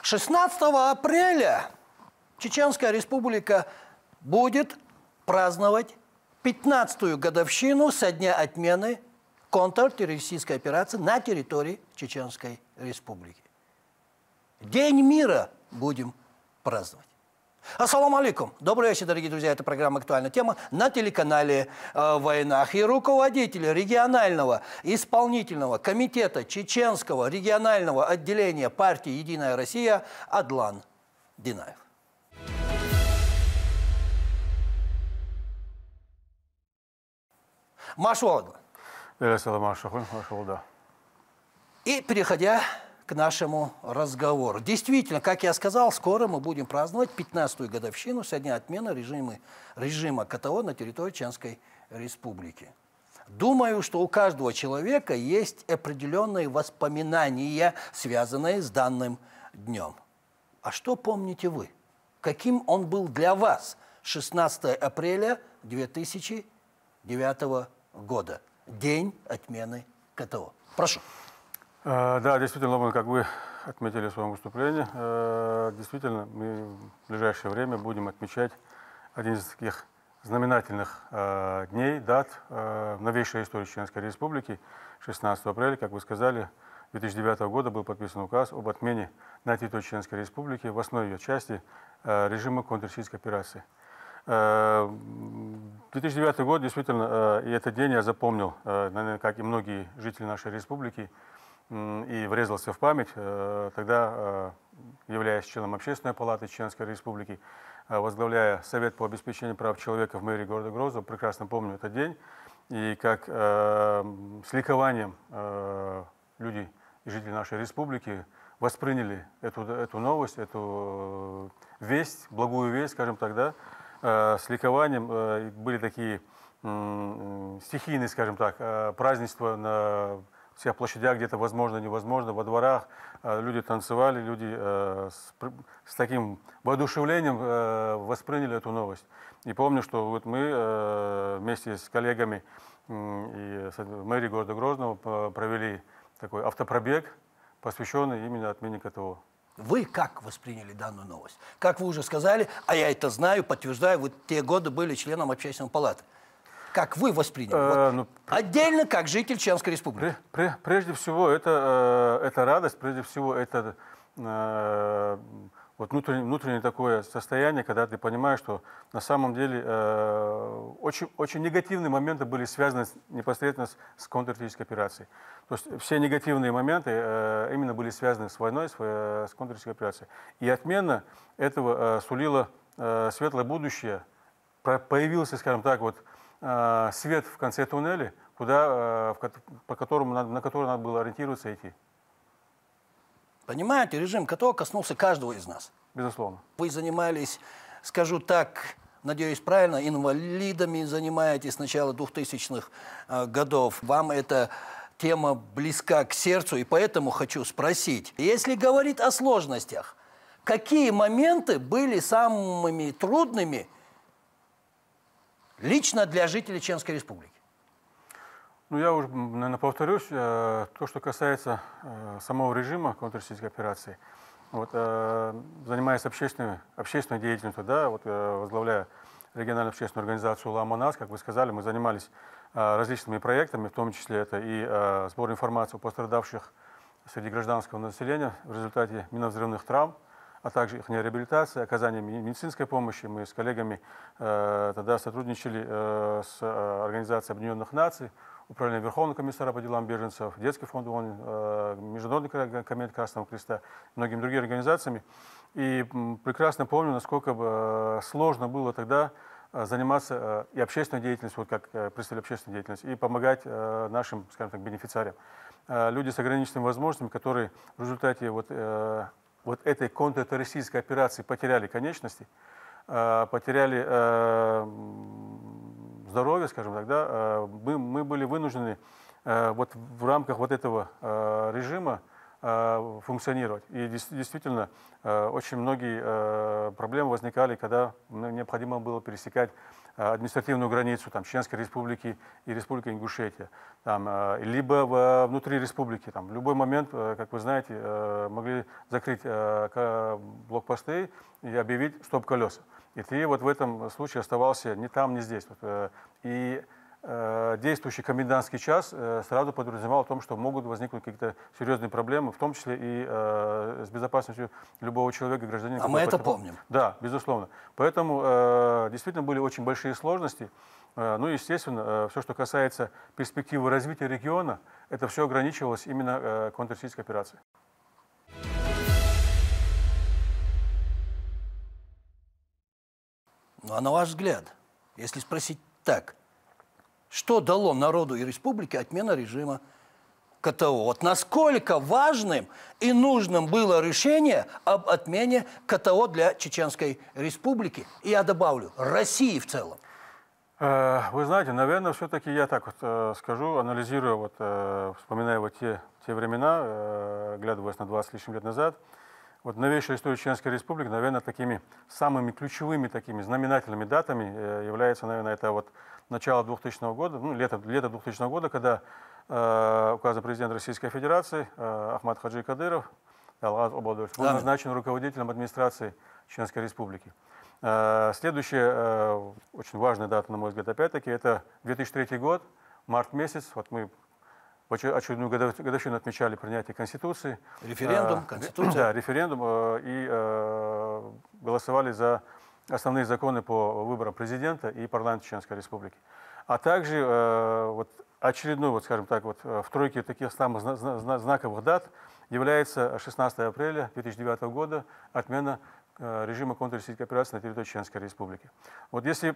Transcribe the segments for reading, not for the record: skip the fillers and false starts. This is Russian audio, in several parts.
16 апреля Чеченская Республика будет праздновать 15-ю годовщину со дня отмены контртеррористической операции на территории Чеченской Республики. День мира будем праздновать. Ассаламу алейкум. Добрый вечер, дорогие друзья. Это программа «Актуальная тема» на телеканале «Войнах». И руководитель регионального исполнительного комитета Чеченского регионального отделения партии «Единая Россия» Адлан Динаев. Машу. И переходя к нашему разговору. Действительно, как я сказал, скоро мы будем праздновать 15-ю годовщину со дня отмены режима КТО на территории Чеченской Республики. Думаю, что у каждого человека есть определенные воспоминания, связанные с данным днем. А что помните вы? Каким он был для вас 16 апреля 2009 года? День отмены КТО. Прошу. Да, действительно, как вы отметили в своем выступлении, действительно, мы в ближайшее время будем отмечать один из таких знаменательных дней, дат в новейшей истории Чеченской Республики. 16 апреля, как вы сказали, 2009 года был подписан указ об отмене на территории Чеченской Республики в основной ее части режима контртеррористической операции. 2009 год, действительно, и этот день я запомнил, наверное, как и многие жители нашей республики, и врезался в память. Тогда, являясь членом Общественной палаты Чеченской Республики, возглавляя Совет по обеспечению прав человека в мэрии города Грозного, прекрасно помню этот день, и как с ликованием люди и жители нашей республики восприняли эту новость, эту весть, благую весть, скажем так, да, с ликованием. Были такие стихийные, скажем так, празднества на всех площадях, где-то возможно, невозможно, во дворах. Люди танцевали, люди с таким воодушевлением восприняли эту новость. И помню, что вот мы вместе с коллегами и с мэрии города Грозного провели такой автопробег, посвященный именно отмене КТО. Вы как восприняли данную новость? Как вы уже сказали, а я это знаю, подтверждаю, вы те годы были членом Общественной палаты. Как вы восприняли? Отдельно, как житель Чеченской Республики. Прежде всего, это радость, прежде всего, это вот внутреннее такое состояние, когда ты понимаешь, что на самом деле очень негативные моменты были связаны непосредственно с контртеррористической операцией. То есть все негативные моменты именно были связаны с войной, с контртеррористической операцией. И отмена этого сулила светлое будущее. Появился, скажем так, вот, свет в конце туннеля, на который надо было ориентироваться и идти. Понимаете, режим КТО коснулся каждого из нас. Безусловно. Вы занимались, скажу так, надеюсь, правильно, инвалидами занимаетесь с начала 2000-х годов. Вам эта тема близка к сердцу, и поэтому хочу спросить. Если говорить о сложностях, какие моменты были самыми трудными лично для жителей Чеченской Республики? Ну, я уже, наверное, повторюсь, то, что касается самого режима контртеррористической операции. Вот, занимаясь общественной деятельностью, да, вот, возглавляя региональную общественную организацию «Ла-Манас», как вы сказали, мы занимались различными проектами, в том числе это и сбор информации о пострадавших среди гражданского населения в результате минно-взрывных травм, а также их реабилитация, оказание медицинской помощи. Мы с коллегами тогда сотрудничали с Организацией Объединенных Наций, Управлением Верховного комиссара по делам беженцев, Детский фонд ООН, Международный комитет Красного Креста, многими другими организациями. И прекрасно помню, насколько сложно было тогда заниматься и общественной деятельностью, вот как представитель общественной деятельности, и помогать нашим, скажем так, бенефициариям. Люди с ограниченными возможностями, которые в результате вот этой контртеррористической операции потеряли конечности, потеряли здоровье, скажем так, да, мы были вынуждены вот в рамках вот этого режима функционировать. И действительно, очень многие проблемы возникали, когда необходимо было пересекать административную границу там, Чеченской Республики и Республики Ингушетия, там, либо внутри республики. Там, в любой момент, как вы знаете, могли закрыть блокпосты и объявить стоп-колеса. И ты вот в этом случае оставался ни там, ни здесь. И действующий комендантский час сразу подразумевал о том, что могут возникнуть какие-то серьезные проблемы, в том числе и с безопасностью любого человека, гражданина. А мы это помним. Да, безусловно. Поэтому действительно были очень большие сложности. Ну, естественно, все, что касается перспективы развития региона, это все ограничивалось именно контртеррористической операцией. Ну, а на ваш взгляд, если спросить так, что дало народу и республике отмена режима КТО? Вот насколько важным и нужным было решение об отмене КТО для Чеченской Республики? И я добавлю, России в целом. Вы знаете, наверное, все-таки я так вот скажу, анализируя, вот, вспоминая вот те времена, глядываясь на 20 с лишним лет назад, вот новейшая история Чеченской Республики, наверное, такими самыми ключевыми, такими знаменательными датами является, наверное, это вот начало 2000 года, ну, лето 2000 года, когда указом президента Российской Федерации Ахмад Хаджи Кадыров был назначен руководителем администрации Чеченской Республики. Следующая очень важная дата, на мой взгляд, опять-таки, это 2003 год, март месяц. Вот мы очередную годовщину отмечали принятие Конституции. Референдум, Конституция. Да, референдум, и голосовали за основные законы по выборам президента и парламента Чеченской Республики. А также вот очередной, вот, скажем так, вот, в тройке таких самых знаковых дат является 16 апреля 2009 года отмена режима контртеррористической операции на территории Чеченской Республики. Вот если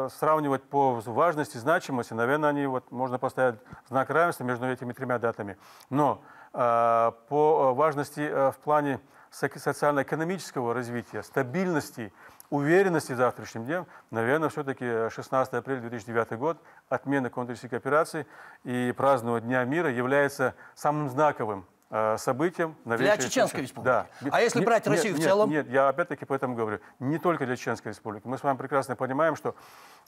сравнивать по важности, значимости, наверное, вот, можно поставить знак равенства между этими тремя датами. Но по важности в плане социально-экономического развития, стабильности, уверенности в завтрашнем дне, наверное, все-таки 16 апреля 2009 год, отмена контртеррористической операции и празднование Дня мира является самым знаковым событием для Чеченской Республики. Да. А если брать Россию в целом? Нет, я опять-таки поэтому говорю, не только для Чеченской Республики. Мы с вами прекрасно понимаем, что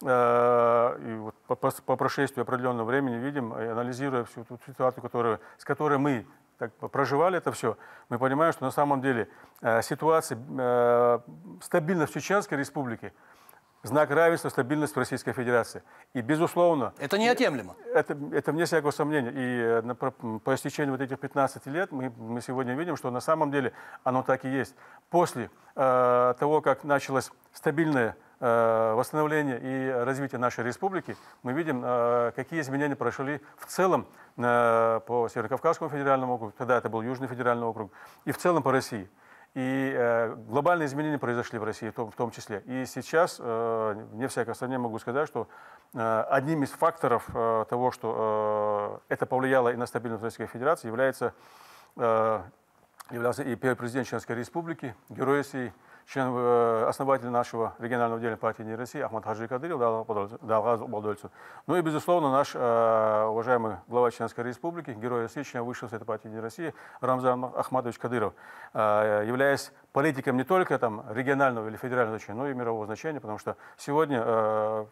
и вот по прошествии определенного времени видим, анализируя всю ту ситуацию, с которой мы так проживали это все, мы понимаем, что на самом деле ситуация, стабильность в Чеченской Республике, знак равенства, стабильность в Российской Федерации. И, безусловно... Это неотъемлемо. Это вне всякого сомнения. И по истечению вот этих 15 лет мы сегодня видим, что на самом деле оно так и есть. После того, как началось стабильное восстановление и развитие нашей республики, мы видим, какие изменения прошли в целом по Северо-Кавказскому федеральному округу, тогда это был Южный федеральный округ, и в целом по России. И глобальные изменения произошли в России в том числе. И сейчас, вне всякого сомнения, могу сказать, что одним из факторов того, что это повлияло и на стабильность Российской Федерации, являлся и первый президент Чеченской Республики, герой России, основатель нашего регионального отделения партии «Единая Россия» Ахмад Хаджи Кадыров, Далгаз Обалдольцу. Ну и, безусловно, наш уважаемый глава Чеченской Республики, герой России, член высшего совета партии «Единая Россия» Рамзан Ахматович Кадыров, являясь политиком не только там, регионального или федерального значения, но и мирового значения, потому что сегодня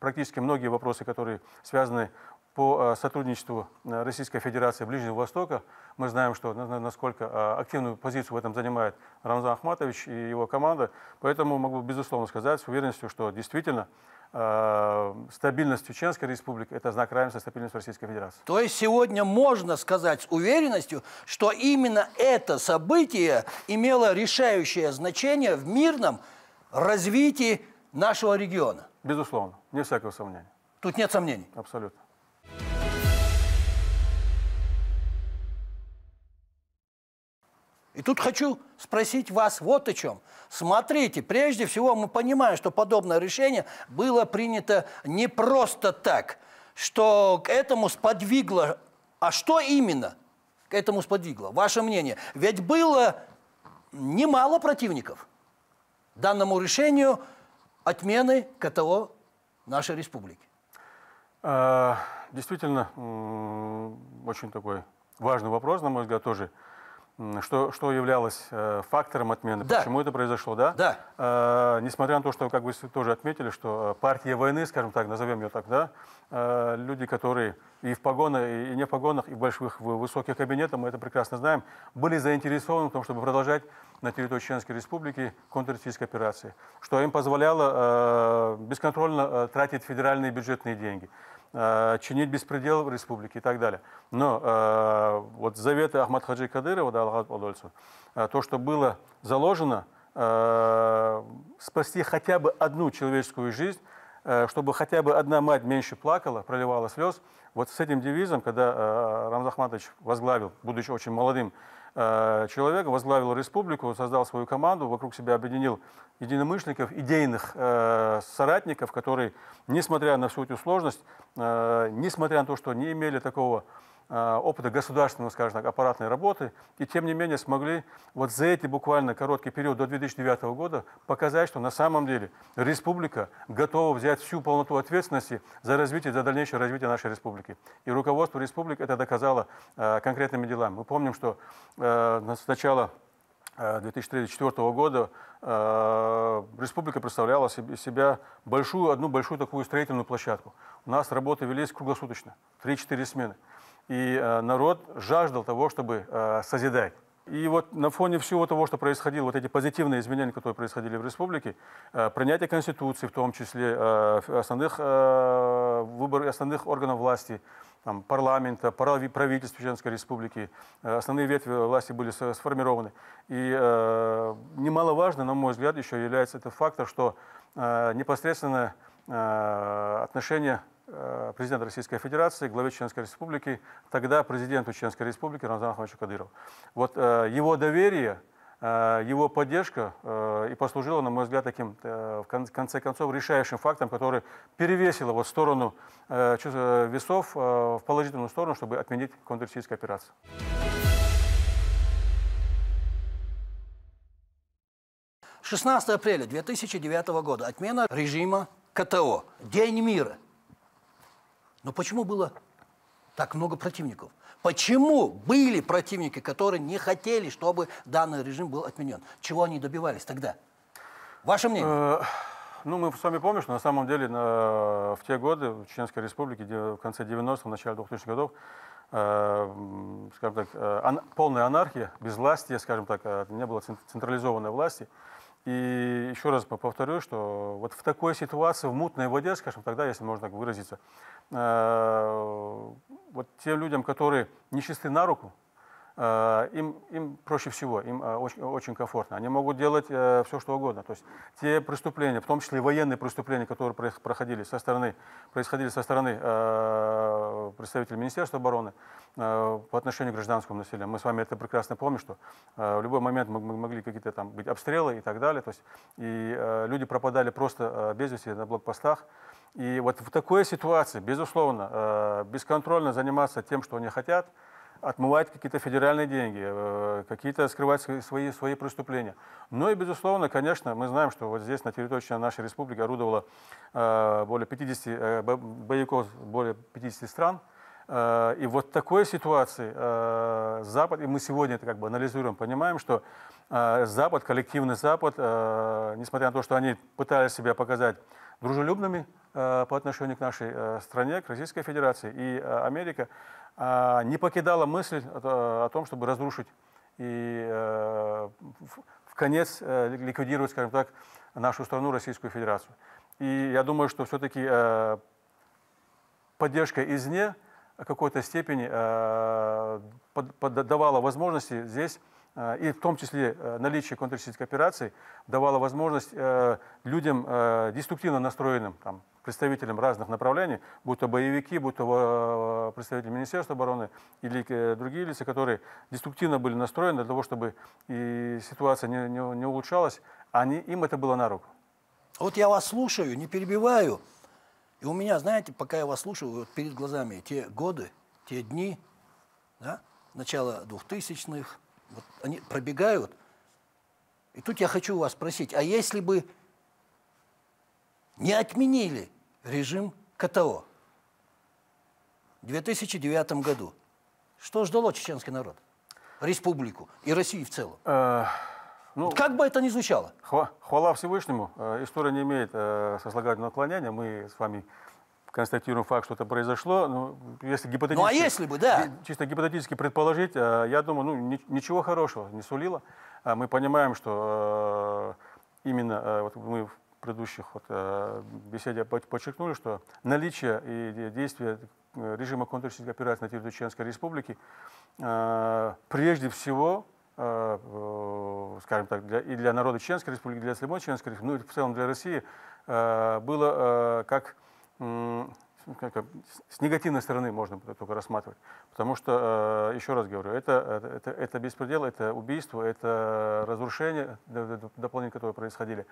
практически многие вопросы, которые связаны по сотрудничеству Российской Федерации Ближнего Востока, мы знаем, что насколько активную позицию в этом занимает Рамзан Ахматович и его команда. Поэтому могу безусловно сказать с уверенностью, что действительно стабильность Чеченской Республики – это знак равенства стабильности Российской Федерации. То есть сегодня можно сказать с уверенностью, что именно это событие имело решающее значение в мирном развитии нашего региона? Безусловно, не всякого сомнения. Тут нет сомнений? Абсолютно. И тут хочу спросить вас вот о чем. Смотрите, прежде всего мы понимаем, что подобное решение было принято не просто так, что к этому сподвигло. А что именно к этому сподвигло? Ваше мнение? Ведь было немало противников данному решению отмены КТО нашей республики. Действительно, очень такой важный вопрос, на мой взгляд, тоже. Что являлось фактором отмены, да. почему это произошло, да? Да. Несмотря на то, что, как вы тоже отметили, что партия войны, скажем так, назовем ее так, да, люди, которые и в погонах, и не в погонах, и в высоких кабинетах, мы это прекрасно знаем, были заинтересованы в том, чтобы продолжать на территории Чеченской Республики контртеррористические операции, что им позволяло бесконтрольно тратить федеральные бюджетные деньги, чинить беспредел в республике и так далее. Но вот заветы Ахмад-Хаджи Кадырова, да, Аллаху Адольцу, то, что было заложено, спасти хотя бы одну человеческую жизнь, чтобы хотя бы одна мать меньше плакала, проливала слез, вот с этим девизом, когда Рамзан Ахматович возглавил, будучи очень молодым человеком, возглавил республику, создал свою команду, вокруг себя объединил единомышленников, идейных соратников, которые, несмотря на всю эту сложность, несмотря на то, что не имели такого опыта государственного, скажем так, аппаратной работы, и тем не менее смогли вот за эти буквально короткий период до 2009 года показать, что на самом деле республика готова взять всю полноту ответственности за развитие, за дальнейшее развитие нашей республики. И руководство республики это доказало конкретными делами. Мы помним, что с начала 2004 года республика представляла из себя одну большую такую строительную площадку. У нас работы велись круглосуточно, 3-4 смены. И народ жаждал того, чтобы созидать. И вот на фоне всего того, что происходило, вот эти позитивные изменения, которые происходили в республике, принятие Конституции, в том числе основных органов власти, там, парламента, правительства Чеченской Республики, основные ветви власти были сформированы. И немаловажно, на мой взгляд, еще является этот фактор, что непосредственно отношение президента Российской Федерации, главе Чеченской Республики, тогда президенту Чеченской Республики Рамзану Ахматовичу Кадырову. Вот его доверие, его поддержка и послужила, на мой взгляд, таким, в конце концов, решающим фактом, который перевесило вот сторону весов в положительную сторону, чтобы отменить контртеррористическую операцию. 16 апреля 2009 года. Отмена режима КТО. День мира. Но почему было так много противников? Почему были противники, которые не хотели, чтобы данный режим был отменен? Чего они добивались тогда? Ваше мнение? Ну, мы с вами помним, что на самом деле в те годы в Чеченской Республике, в конце 90-х, в начале 2000-х годов, скажем так, полная анархия, безвластие, скажем так, не было централизованной власти. И еще раз повторю, что вот в такой ситуации, в мутной воде, скажем, тогда, если можно так выразиться, вот тем людям, которые нечисты на руку, им проще всего, им очень комфортно. Они могут делать все, что угодно. То есть те преступления, в том числе и военные преступления, которые происходили со стороны представителей Министерства обороны по отношению к гражданскому населению. Мы с вами это прекрасно помним, что в любой момент могли какие-то там быть обстрелы и так далее. То есть, и люди пропадали просто без вести на блокпостах. И вот в такой ситуации, безусловно, бесконтрольно заниматься тем, что они хотят, отмывать какие-то федеральные деньги, какие-то скрывать свои преступления. Но и, безусловно, конечно, мы знаем, что вот здесь на территории нашей республики орудовало более 50 боевиков, более 50 стран. И вот в такой ситуации Запад, и мы сегодня это как бы анализируем, понимаем, что Запад, коллективный Запад, несмотря на то, что они пытались себя показать дружелюбными по отношению к нашей стране, к Российской Федерации, и Америка не покидала мысль о том, чтобы разрушить и в конец ликвидировать, скажем так, нашу страну, Российскую Федерацию. И я думаю, что все-таки поддержка извне в какой-то степени давала возможности здесь, и в том числе наличие контртеррористической операции, давало возможность людям деструктивно настроенным, там, представителям разных направлений, будь то боевики, будь то представители Министерства обороны или другие лица, которые деструктивно были настроены для того, чтобы и ситуация не улучшалась, им это было на руку. Вот я вас слушаю, не перебиваю, и у меня, знаете, пока я вас слушаю, вот перед глазами те годы, те дни, да, начало 2000-х, вот они пробегают. И тут я хочу вас спросить, а если бы не отменили режим КТО в 2009 году, Что ждало чеченский народ, республику и Россию в целом? Ну, как бы это ни звучало. Хвала Всевышнему. История не имеет сослагательного наклонения. Мы с вами констатируем факт, что это произошло. Но если гипотетически, ну а если бы, да. Чисто гипотетически предположить, я думаю, ну, ничего хорошего не сулило. Мы понимаем, что именно вот мы в предыдущих беседе подчеркнули, что наличие и действие режима контртеррористической операции на территории Чеченской Республики прежде всего, скажем так, и для народа Чеченской Республики, для самой Чеченской Республики, ну и в целом для России, было как с негативной стороны можно только рассматривать. Потому что, еще раз говорю, это беспредел, это убийство, это разрушение, дополнительно которые происходили.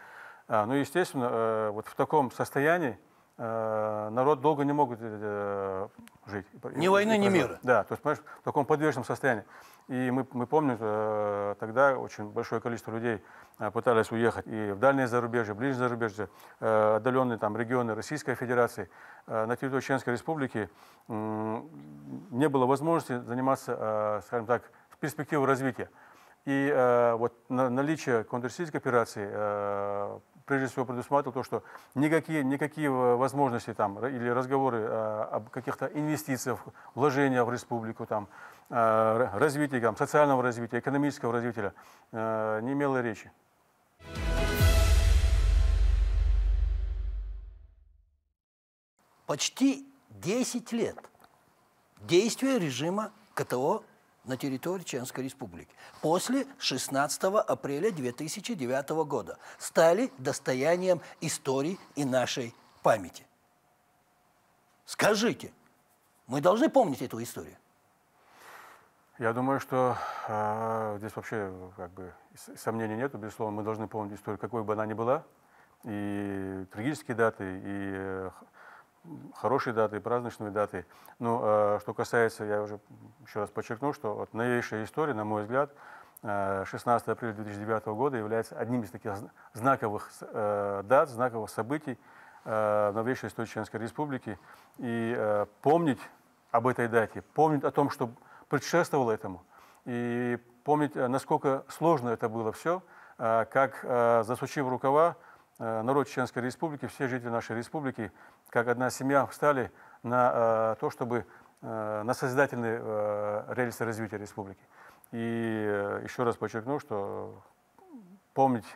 Ну, естественно, вот в таком состоянии народ долго не мог жить. Ни войны, ни мира. Да, то есть, понимаешь, в таком подвешенном состоянии. И мы помним, тогда очень большое количество людей пытались уехать и в дальнее зарубежье, ближнее зарубежье, отдаленные там регионы Российской Федерации. На территории Чеченской Республики не было возможности заниматься, скажем так, перспективой развития. И вот наличие контртеррористической операции прежде всего предусматривало то, что никакие возможности там, или разговоры об каких-то инвестициях, вложениях в республику, там, развития, там, социального развития, экономического развития не имело речи. Почти 10 лет действия режима КТО на территории Чеченской Республики после 16 апреля 2009 года стали достоянием истории и нашей памяти. Скажите, мы должны помнить эту историю? Я думаю, что здесь вообще как бы сомнений нет. Безусловно, мы должны помнить историю, какой бы она ни была. И трагические даты, и хорошие даты, и праздничные даты. Но что касается, я уже еще раз подчеркну, что вот новейшая история, на мой взгляд, 16 апреля 2009 года является одним из таких знаковых дат, знаковых событий в новейшей истории Чеченской Республики. И помнить об этой дате, помнить о том, что предшествовало этому, и помнить, насколько сложно это было все, как, засучив рукава, народ Чеченской Республики, все жители нашей республики, как одна семья, встали на то, чтобы на созидательные рельсы развития республики. И еще раз подчеркну, что помнить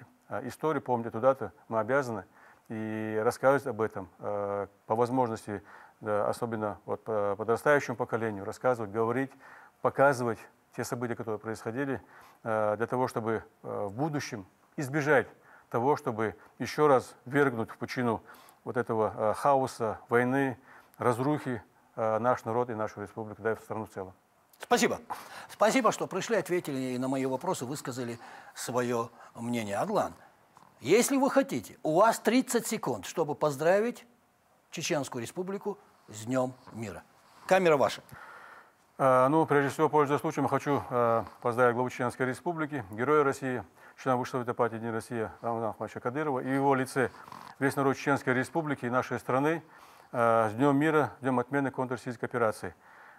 историю, помнить эту дату мы обязаны, и рассказывать об этом по возможности, особенно вот подрастающему поколению, рассказывать, говорить, показывать те события, которые происходили, для того, чтобы в будущем избежать того, чтобы еще раз ввергнуть в пучину вот этого хаоса, войны, разрухи наш народ и нашу республику, да и в страну в целом. Спасибо. Спасибо, что пришли, ответили и на мои вопросы, высказали свое мнение. Адлан, если вы хотите, у вас 30 секунд, чтобы поздравить Чеченскую Республику с Днем мира. Камера ваша. Ну, прежде всего, пользуясь случаем, хочу поздравить главу Чеченской Республики, Героя России, члена Высшей Советской партии «Единая Россия» Рамазана Ахматовича Кадырова и в его лице весь народ Чеченской Республики и нашей страны с Днем мира, Днем отмены контртеррористической операции.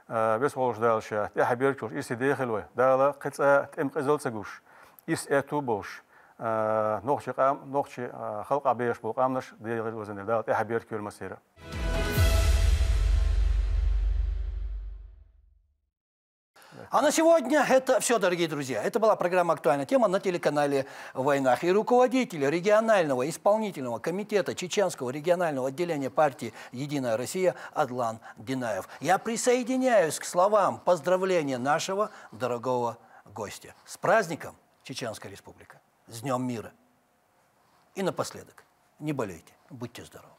Без волждалща, я хаберчуш, и сидехелвы, дала кыца эмкызылцагуш, ис этубош, нохчи халк абеш булкамнаш, дегелвазенел, дала я хаберчуш масира. А на сегодня это все, дорогие друзья. Это была программа «Актуальная тема» на телеканале «Войнах». И руководитель регионального исполнительного комитета Чеченского регионального отделения партии «Единая Россия» Адлан Динаев. Я присоединяюсь к словам поздравления нашего дорогого гостя. С праздником, Чеченская Республика! С Днем мира! И напоследок, не болейте, будьте здоровы!